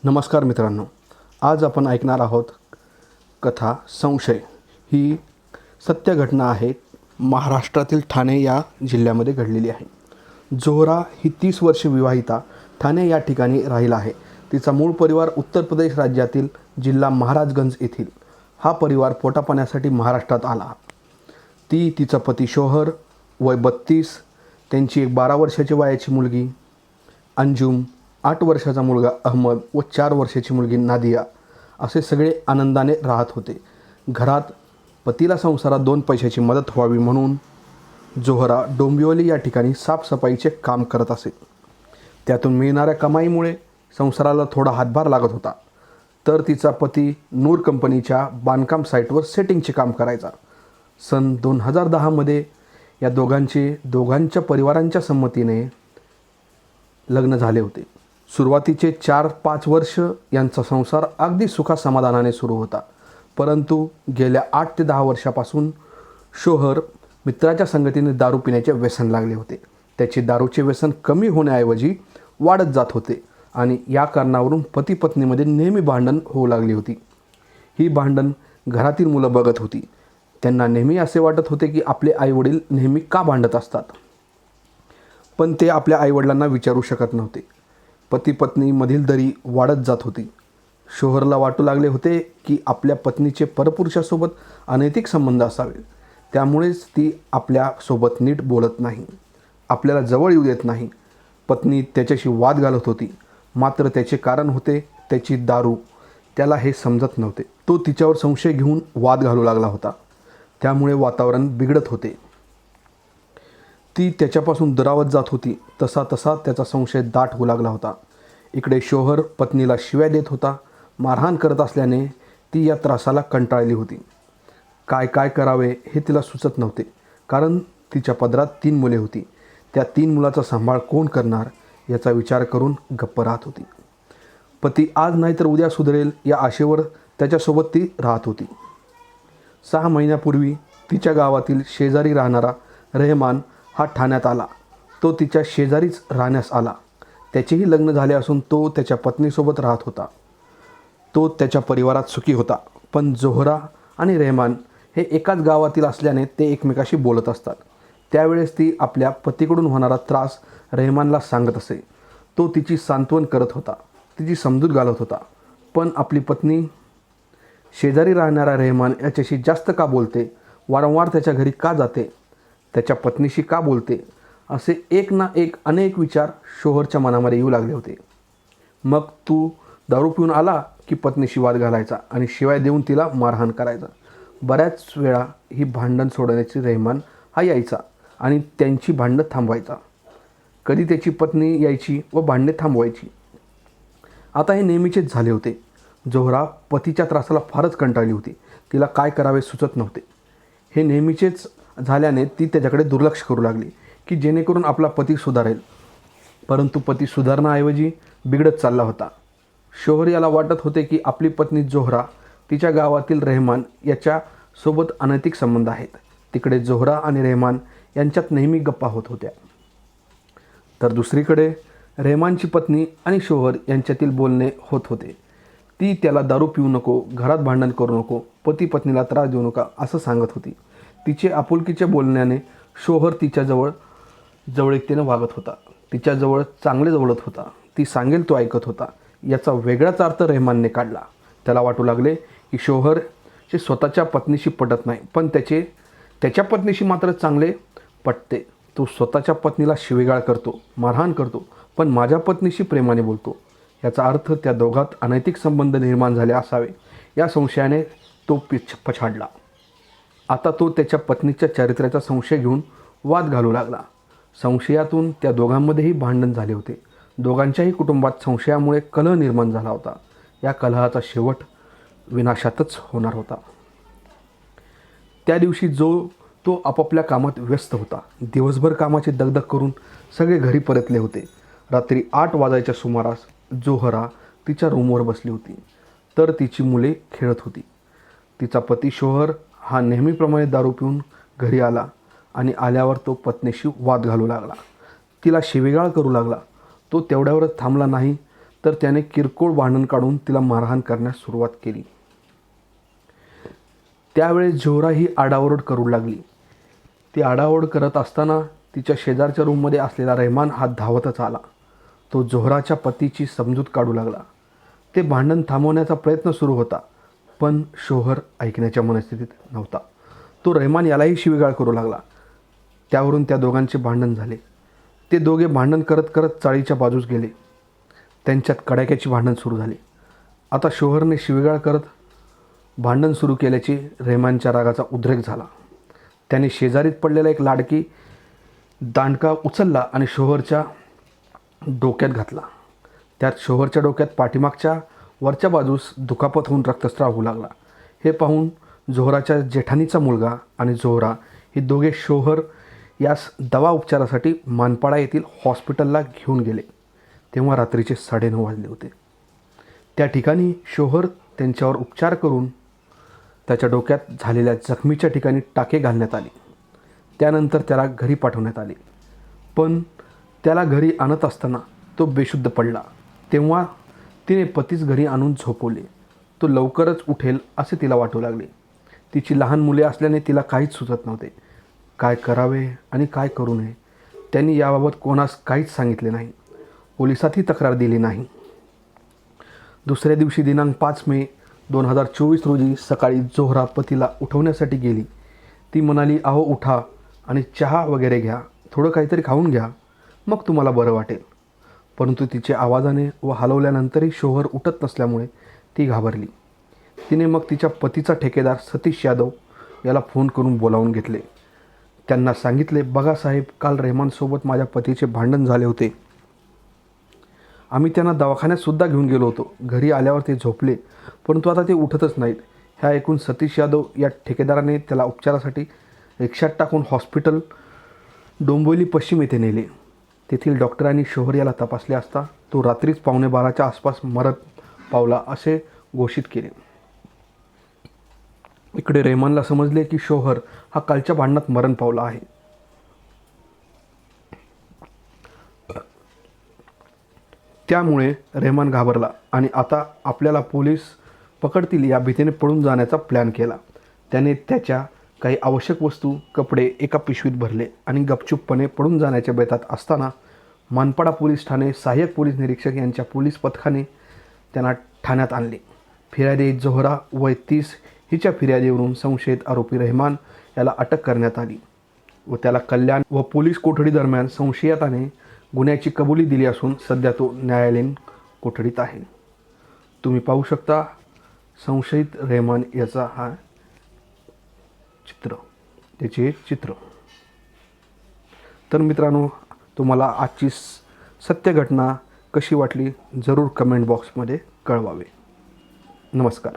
नमस्कार मित्रांनो, आज आपण ऐकणार आहोत कथा संशय. ही सत्य घटना आहे. महाराष्ट्रातील ठाणे या जिल्ह्यामध्ये घडलेली आहे. जोहरा ही 30 वर्षे विवाहिता ठाणे या ठिकाणी राहिला आहे. तिचा मूळ परिवार उत्तर प्रदेश राज्यातील जिल्हा महाराजगंज येथील. हा परिवार पोटापाण्यासाठी महाराष्ट्रात आला. ती, तिचा पती शोहर वय 32, त्यांची एक 12 वर्षाची वयाची मुलगी अंजुम, 8 वर्षाचा मुलगा अहमद व 4 वर्षाची मुलगी नादिया असे सगळे आनंदाने राहत होते. घरात पतीला संसारात 2 पैशाची मदत व्हावी म्हणून जोहरा डोंबिवली या ठिकाणी साफसफाईचे काम करत असे. त्यातून मिळणाऱ्या कमाईमुळे संसाराला थोडा हातभार लागत होता. तर तिचा पती नूर कंपनीच्या बांधकाम साईटवर सेटिंगचे काम करायचा. सन 2010 या दोघांच्या परिवारांच्या संमतीने लग्न झाले होते. सुरुवातीचे 4-5 वर्ष यांचा संसार अगदी सुखासमाधानाने सुरू होता. परंतु गेल्या 8 ते 10 वर्षापासून शोहर मित्राच्या संगतीने दारू पिण्याचे व्यसन लागले होते. त्याचे दारूचे व्यसन कमी होण्याऐवजी वाढत जात होते आणि या कारणावरून पती पत्नीमध्ये नेहमी भांडण होऊ लागली होती. ही भांडण घरातील मुलं बघत होती. त्यांना नेहमी असे वाटत होते की आपले आईवडील नेहमी का भांडत असतात, पण ते आपल्या आईवडिलांना विचारू शकत नव्हते. पती पत्नीमधील दरी वाढत जात होती. शोहरला वाटू लागले होते की आपल्या पत्नीचे परपुरुषासोबत अनैतिक संबंध असावे. त्यामुळेच ती आपल्यासोबत नीट बोलत नाही, आपल्याला जवळ येऊ देत नाही. पत्नी त्याच्याशी वाद घालत होती, मात्र त्याचे कारण होते त्याची दारू. त्याला हे समजत नव्हते. तो तिच्यावर संशय घेऊन वाद घालू लागला होता. त्यामुळे वातावरण बिघडत होते. ती त्याच्यापासून दुरावत जात होती. तसा तसा त्याचा संशय दाट होऊ लागला होता. इकडे शोहर पत्नीला शिव्या देत होता. मारहाण करत असल्याने ती या त्रासाला कंटाळली होती. काय करावे हे तिला सुचत नव्हते, कारण तिच्या पदरात 3 मुले होती. त्या 3 मुलाचा सांभाळ कोण करणार याचा विचार करून गप्प राहत होती. पती आज नाही तर उद्या सुधरेल या आशेवर त्याच्यासोबत ती राहत होती. 6 महिन्यापूर्वी तिच्या गावातील शेजारी राहणारा रेहमान हा ठाण्यात आला. तो तिच्या शेजारीच राहण्यास आला. त्याचेही लग्न झाले असून तो त्याच्या पत्नीसोबत राहत होता. तो त्याच्या परिवारात सुखी होता. पण जोहरा आणि रेहमान हे एकाच गावातील असल्याने ते एकमेकाशी बोलत असतात. त्यावेळेस ती आपल्या पतीकडून होणारा त्रास रेहमानला सांगत असे. तो तिची सांत्वन करत होता, तिची समजूत घालत होता. पण आपली पत्नी शेजारी राहणारा रेहमान याच्याशी जास्त का बोलते, वारंवार त्याच्या घरी का जाते, त्याच्या पत्नीशी का बोलते, असे एक ना एक अनेक विचार शोहरच्या मनामध्ये येऊ लागले होते. मग तू दारू पिऊन आला की पत्नीशी वाद घालायचा आणि शिवाय देऊन तिला मारहाण करायचा. बऱ्याच वेळा ही भांडण सोडवण्याची रेहमान हा यायचा आणि त्यांची भांडणं थांबवायचा. कधी त्याची पत्नी यायची व भांडणे थांबवायची. आता हे नेहमीचेच झाले होते. जोहरा पतीच्या त्रासाला फारच कंटाळली होती. तिला काय करावे सुचत नव्हते. हे नेहमीचेच झाल्याने ती त्याच्याकडे दुर्लक्ष करू लागली की जेणेकरून आपला पती सुधारेल. परंतु पती सुधारण्याऐवजी बिघडत चालला होता. शोहर याला वाटत होते की आपली पत्नी जोहरा तिच्या गावातील रेहमान याच्यासोबत अनैतिक संबंध आहेत. तिकडे जोहरा आणि रेहमान यांच्यात नेहमी गप्पा होत होत्या. तर दुसरीकडे रेहमानची पत्नी आणि शोहर यांच्यातील बोलणे होत होते. ती त्याला दारू पिऊ नको, घरात भांडण करू नको, पती पत्नीला त्रास देऊ नका असं सांगत होती. तिचे आपुलकीच्या बोलण्याने शोहर तिच्या जवळीकतेने वागत होता. तिच्याजवळ चांगले जवळत होता. ती सांगेल तो ऐकत होता. याचा वेगळाच अर्थ रेहमानने काढला. त्याला वाटू लागले की शोहरचे स्वतःच्या पत्नीशी पटत नाही, पण त्याच्या पत्नीशी मात्र चांगले पटते. तो स्वतःच्या पत्नीला शिवीगाळ करतो, मारहाण करतो, पण माझ्या पत्नीशी प्रेमाने बोलतो. याचा अर्थ त्या दोघात अनैतिक संबंध निर्माण झाले असावे या संशयाने तो पछाडला. आता तो त्याच्या पत्नीच्या चारित्र्याचा संशय घेऊन वाद घालू लागला. संशयातून त्या दोघांमध्येही भांडण झाले होते. दोघांच्याही कुटुंबात संशयामुळे कलह निर्माण झाला होता. या कलहाचा शेवट विनाशातच होणार होता. त्या दिवशी तो आपापल्या कामात व्यस्त होता. दिवसभर कामाची दगदग करून सगळे घरी परतले होते. रात्री 8 वाजायच्या सुमारास जोहरा तिच्या रूमवर बसली होती, तर तिची मुले खेळत होती. तिचा पती शोहर हा नेहमीप्रमाणे दारू पिऊन घरी आला आणि आल्यावर तो पत्नीशी वाद घालू लागला. तिला शिवीगाळ करू लागला. तो तेवढ्यावरच थांबला नाही, तर त्याने किरकोळ भांडण काढून तिला मारहाण करण्यास सुरुवात केली. त्यावेळेस जोहरा ही आडाओरड करू लागली. ती आडाओरड करत असताना तिच्या शेजारच्या रूममध्ये असलेला रेहमान हा धावतच आला. तो जोहराच्या पतीची समजूत काढू लागला. ते भांडण थांबवण्याचा प्रयत्न सुरू होता, पण शोहर ऐकण्याच्या मनस्थितीत नव्हता. तो रेहमान यालाही शिवीगाळ करू लागला. त्यावरून त्या दोघांचे भांडण झाले. ते दोघे भांडण करत करत चाळीच्या बाजूस गेले. त्यांच्यात कडाक्याची भांडण सुरू झाली. आता शोहरने शिवीगाळ करत भांडण सुरू केल्याची रेहमानच्या रागाचा उद्रेक झाला. त्याने शेजारीत पडलेला एक लाडकी दांडका उचलला आणि शोहरच्या डोक्यात घातला. त्यात शोहरच्या डोक्यात पाठीमागच्या वरच्या बाजूस दुखापत होऊन रक्तस्राव होऊ लागला. हे पाहून जोहराच्या जेठानीचा मुलगा आणि जोहरा हे दोघे शोहर यास दवा उपचारासाठी मानपाडा येथील हॉस्पिटलला घेऊन गेले. तेव्हा रात्रीचे 9:30 वाजले होते. त्या ठिकाणी शोहर त्यांच्यावर उपचार करून त्याच्या डोक्यात झालेल्या जखमीच्या ठिकाणी टाके घालण्यात आले. त्यानंतर त्याला घरी पाठवण्यात आले. पण त्याला घरी आणत असताना तो बेशुद्ध पडला. तेव्हा तिने पतीस घरी आणून झोपवले. तो लवकरच उठेल असे तिला वाटू लागले. तिची लहान मुले असल्याने तिला काहीच सुचत नव्हते. काय करावे आणि काय करू नये. त्यांनी याबाबत कोणास काहीच सांगितले नाही. पोलिसातही तक्रार दिली नाही. दुसऱ्या दिवशी दिनांक 5 मे 2024 रोजी सकाळी जोहरा पतीला उठवण्यासाठी गेली. ती म्हणाली, अहो उठा आणि चहा वगैरे घ्या, थोडं काहीतरी खाऊन घ्या, मग तुम्हाला बरं वाटेल. परंतु तिचे आवाजाने व हलवल्यानंतरही शोहर उठत नसल्यामुळे ती घाबरली. तिने मग तिच्या पतीचा ठेकेदार सतीश यादव याला फोन करून बोलावून घेतले. त्यांना सांगितले, बघा साहेब, काल रेहमानसोबत माझ्या पतीचे भांडण झाले होते. आम्ही त्यांना दवाखान्यातसुद्धा घेऊन गेलो होतो. घरी आल्यावर ते झोपले, परंतु आता ते उठतच नाहीत. ह्या ऐकून सतीश यादव या ठेकेदाराने त्याला उपचारासाठी रिक्षात टाकून हॉस्पिटल डोंबिवली पश्चिम येथे नेले. तेथील डॉक्टरांनी शोहर याला तपासले असता तो रात्रीच 11:15च्या आसपास मरण पावला असे घोषित केले. इकडे रेहमानला समजले की शोहर हा कालच्या भांडणात मरण पावला आहे. त्यामुळे रेहमान घाबरला आणि आता आपल्याला पोलीस पकडतील या भीतीने पळून जाण्याचा प्लॅन केला. त्याने त्याच्या काही आवश्यक वस्तू, कपडे एका पिशवीत भरले आणि गपचूपपणे पळून जाण्याच्या बेतात असताना मानपाडा पोलीस ठाणे सहाय्यक पोलीस निरीक्षक यांच्या पोलीस पथकाने त्यांना ठाण्यात आणले. फिर्यादी जोहरा वय 30 हिच्या फिर्यादीवरून संशयित आरोपी रेहमान याला अटक करण्यात आली व त्याला कल्याण व पोलीस कोठडी दरम्यान संशयिताने गुन्ह्याची कबुली दिली असून सध्या तो न्यायालयीन कोठडीत आहे. तुम्ही पाहू शकता संशयित रेहमान याचा हा त्याचे चित्र. तर मित्रांनो, तुम्हाला आजची सत्य घटना कशी वाटली जरूर कमेंट बॉक्समध्ये कळवावे. नमस्कार.